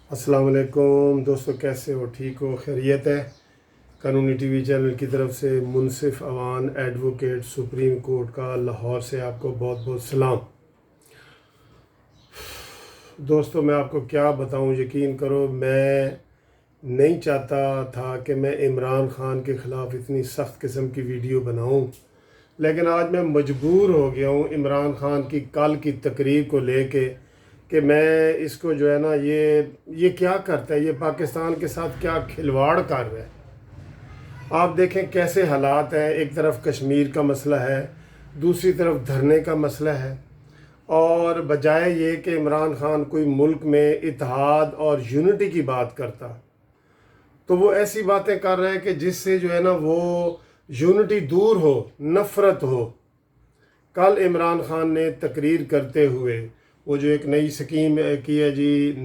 अस्सलाम वालेकुम दोस्तों, कैसे हो? ठीक हो? खैरियत है? कानूनी टीवी चैनल की तरफ से मुनसिफ अवान एडवोकेट सुप्रीम कोर्ट का लाहौर से आपको बहुत बहुत सलाम। दोस्तों, मैं आपको क्या बताऊं, यकीन करो मैं नहीं चाहता था कि मैं इमरान ख़ान के ख़िलाफ़ इतनी सख्त किस्म की वीडियो बनाऊं, लेकिन आज मैं मजबूर हो गया हूं इमरान ख़ान की कल की तकरीर को लेके कि मैं इसको जो है ना ये क्या करता है, ये पाकिस्तान के साथ क्या खिलवाड़ कर रहा है। आप देखें कैसे हालात हैं, एक तरफ कश्मीर का मसला है, दूसरी तरफ धरने का मसला है, और बजाय ये कि इमरान ख़ान कोई मुल्क में इत्तेहाद और यूनिटी की बात करता, तो वो ऐसी बातें कर रहे हैं कि जिससे जो है ना वो यूनिटी दूर हो, नफ़रत हो। कल इमरान ख़ान ने तकरीर करते हुए वो जो एक नई स्कीम की है जी,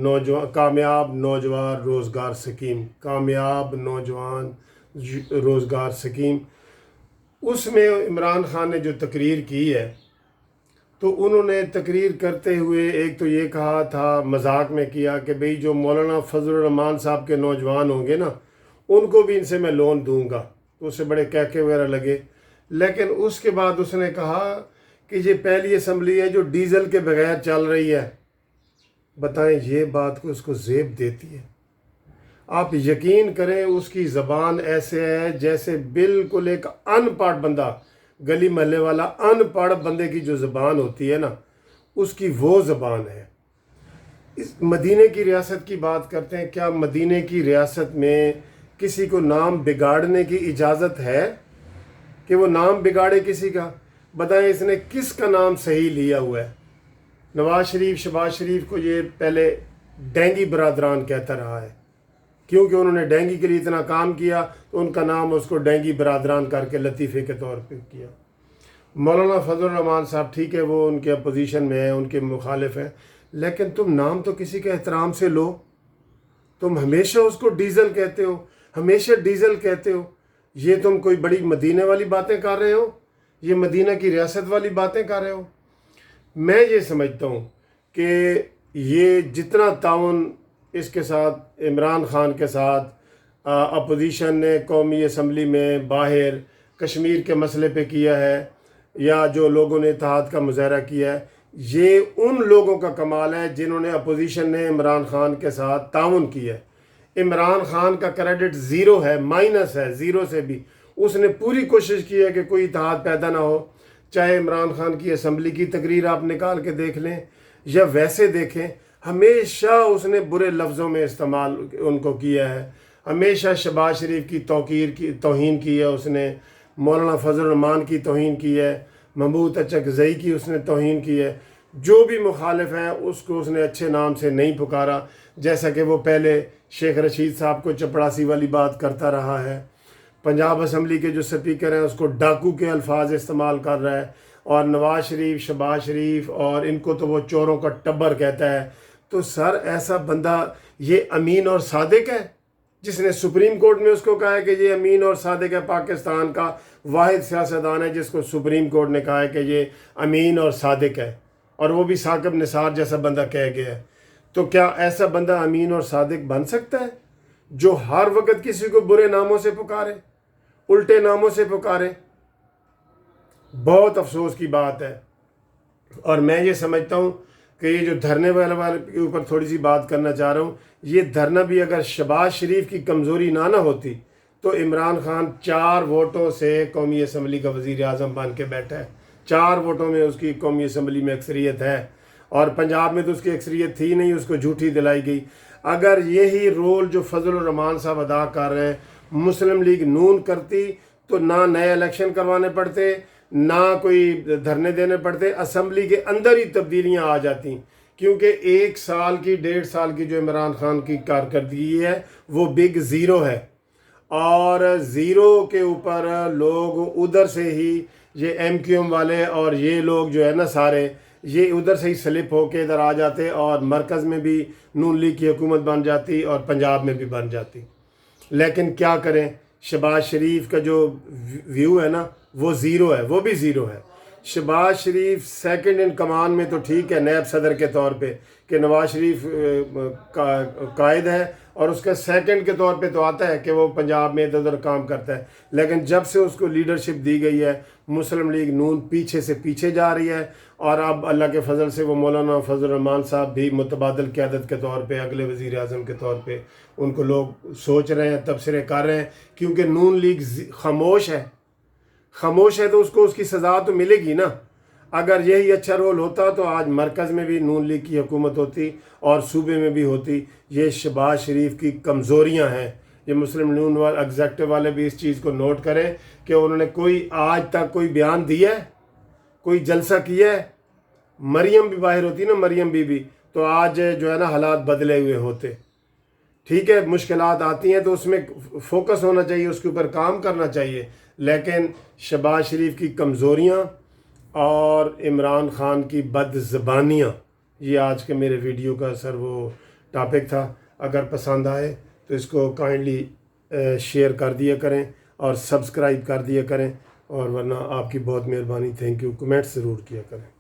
कामयाब नौजवान रोज़गार स्कीम, कामयाब नौजवान रोज़गार स्कीम, उसमें इमरान ख़ान ने जो तकरीर की है, तो उन्होंने तकरीर करते हुए एक तो ये कहा था, मजाक में किया कि भाई जो मौलाना फजलुर रहमान साहब के नौजवान होंगे ना, उनको भी इनसे मैं लोन दूंगा। तो उससे बड़े कहके वगैरह लगे। लेकिन उसके बाद उसने कहा कि ये पहली असम्बली है जो डीज़ल के बगैर चल रही है। बताएं, ये बात को उसको ज़ेब देती है। आप यकीन करें, उसकी ज़बान ऐसे है जैसे बिल्कुल एक अनपढ़ बंदा, गली महल्ले वाला अनपढ़ बंदे की जो ज़बान होती है ना, उसकी वो ज़बान है। इस मदीने की रियासत की बात करते हैं, क्या मदीने की रियासत में किसी को नाम बिगाड़ने की इजाज़त है कि वो नाम बिगाड़े किसी का? बताएं, इसने किसका नाम सही लिया हुआ है? नवाज शरीफ, शहबाज शरीफ को ये पहले डेंगी बरादरान कहता रहा है, क्योंकि उन्होंने डेंगी के लिए इतना काम किया, तो उनका नाम उसको डेंगी बरादरान करके लतीफ़े के तौर पे किया। मौलाना फजलुर रहमान साहब, ठीक है, वो उनके अपोजिशन में है, उनके मुखालिफ हैं, लेकिन तुम नाम तो किसी का एहतराम से लो। तुम हमेशा उसको डीज़ल कहते हो, हमेशा डीज़ल कहते हो। ये तुम कोई बड़ी मदीने वाली बातें कर रहे हो, ये मदीना की रियासत वाली बातें कर रहे हो। मैं ये समझता हूँ कि ये जितना ताउन इसके साथ, इमरान ख़ान के साथ अपोजिशन ने कौमी असम्बली में बाहर कश्मीर के मसले पे किया है, या जो लोगों ने इत्तेहाद का मुजाहरा किया है, ये उन लोगों का कमाल है जिन्होंने अपोजिशन ने इमरान ख़ान के साथ ताउन किया है। इमरान ख़ान का क्रेडिट ज़ीरो है, माइनस है, ज़ीरो से भी। उसने पूरी कोशिश की है कि कोई इत्तेहाद पैदा ना हो। चाहे इमरान ख़ान की असम्बली की तकरीर आप निकाल के देख लें या वैसे देखें, हमेशा उसने बुरे लफ्ज़ों में इस्तेमाल उनको किया है। हमेशा शहबाज शरीफ की तौहीन की है उसने, मौलाना फजलुर रहमान की तौहीन की है, महमूद अचकज़ई की उसने तौहीन की है। जो भी मुखालिफ हैं उसको उसने अच्छे नाम से नहीं पुकारा, जैसा कि वो पहले शेख रशीद साहब को चपड़ासी वाली बात करता रहा है। पंजाब असम्बली के जो स्पीकर हैं उसको डाकू के अल्फाज इस्तेमाल कर रहा है, और नवाज शरीफ, शहबाज शरीफ और इनको तो वो चोरों का टब्बर कहता है। तो सर, ऐसा बंदा ये अमीन और सादिक है जिसने सुप्रीम कोर्ट में उसको कहा है कि ये अमीन और सादिक है, पाकिस्तान का वाहिद सियासतदान है जिसको सुप्रीम कोर्ट ने कहा है कि ये अमीन और सादिक है, और वो भी साकिब निसार जैसा बंदा कह गया है। तो क्या ऐसा बंदा अमीन और सादिक बन सकता है जो हर वक्त किसी को बुरे नामों से पुकारे, उल्टे नामों से पुकारे? बहुत अफसोस की बात है। और मैं ये समझता हूँ कि ये जो धरने वाले के ऊपर थोड़ी सी बात करना चाह रहा हूँ, ये धरना भी अगर शहबाज शरीफ की कमज़ोरी ना होती तो इमरान ख़ान 4 वोटों से कौमी असम्बली का वज़ीर आज़म बन के बैठा है। 4 वोटों में उसकी कौमी असम्बली में अक्सरियत है, और पंजाब में तो उसकी अक्सरियत थी नहीं, उसको झूठी दिलाई गई। अगर यही रोल जो फजलुर रहमान साहब अदा कर रहे हैं मुस्लिम लीग नून करती, तो ना नए इलेक्शन करवाने पड़ते, ना कोई धरने देने पड़ते, असम्बली के अंदर ही तब्दीलियां आ जाती। क्योंकि 1 साल की 1.5 साल की जो इमरान ख़ान की कारकर्दगी है वो बिग ज़ीरो है, और ज़ीरो के ऊपर लोग उधर से ही, ये MQM वाले और ये लोग जो है ना सारे, ये उधर से ही स्लिप होके इधर आ जाते, और मरकज़ में भी नून लीग की हुकूमत बन जाती और पंजाब में भी बन जाती। लेकिन क्या करें, शहबाज शरीफ का जो व्यू है ना वो ज़ीरो है, वो भी ज़ीरो है। شہباز شریف سیکنڈ ان کمان میں تو ٹھیک ہے نیب صدر کے طور پہ کہ نواز شریف قائد ہے اور اس کا سیکنڈ کے طور پہ تو آتا ہے کہ وہ پنجاب میں ادھر ادھر کام کرتا ہے، لیکن جب سے اس کو لیڈرشپ دی گئی ہے مسلم لیگ نون پیچھے سے پیچھے جا رہی ہے، اور اب اللہ کے فضل سے وہ مولانا فضل الرحمان صاحب بھی متبادل قیادت کے طور پہ اگلے وزیر اعظم کے طور پہ ان کو لوگ سوچ رہے ہیں، تبصرے کر رہے ہیں، کیونکہ نون لیگ خاموش ہے تو اس کو اس کی سزا تو ملے گی نا۔ اگر یہی اچھا رول ہوتا تو آج مرکز میں بھی نون لیگ کی حکومت ہوتی اور صوبے میں بھی ہوتی۔ یہ شہباز شریف کی کمزوریاں ہیں، یہ مسلم نون ایگزیکٹو والے بھی اس چیز کو نوٹ کریں کہ انہوں نے کوئی آج تک کوئی بیان دیا ہے، کوئی جلسہ کیا ہے؟ مریم بھی باہر ہوتی نا، مریم بی بی، تو آج جو ہے نا حالات بدلے ہوئے ہوتے۔ ٹھیک ہے مشکلات آتی ہیں تو اس میں فوکس ہونا چاہیے، اس کے اوپر کام کرنا چاہیے، لیکن شہباز شریف کی کمزوریاں اور عمران خان کی بد زبانیاں، یہ آج کے میرے ویڈیو کا وہ ٹاپک تھا۔ اگر پسند آئے تو اس کو کائنڈلی شیئر کر دیا کریں اور سبسکرائب کر دیا کریں، اور ورنہ آپ کی بہت مہربانی، تھینک یو، کمنٹس ضرور کیا کریں۔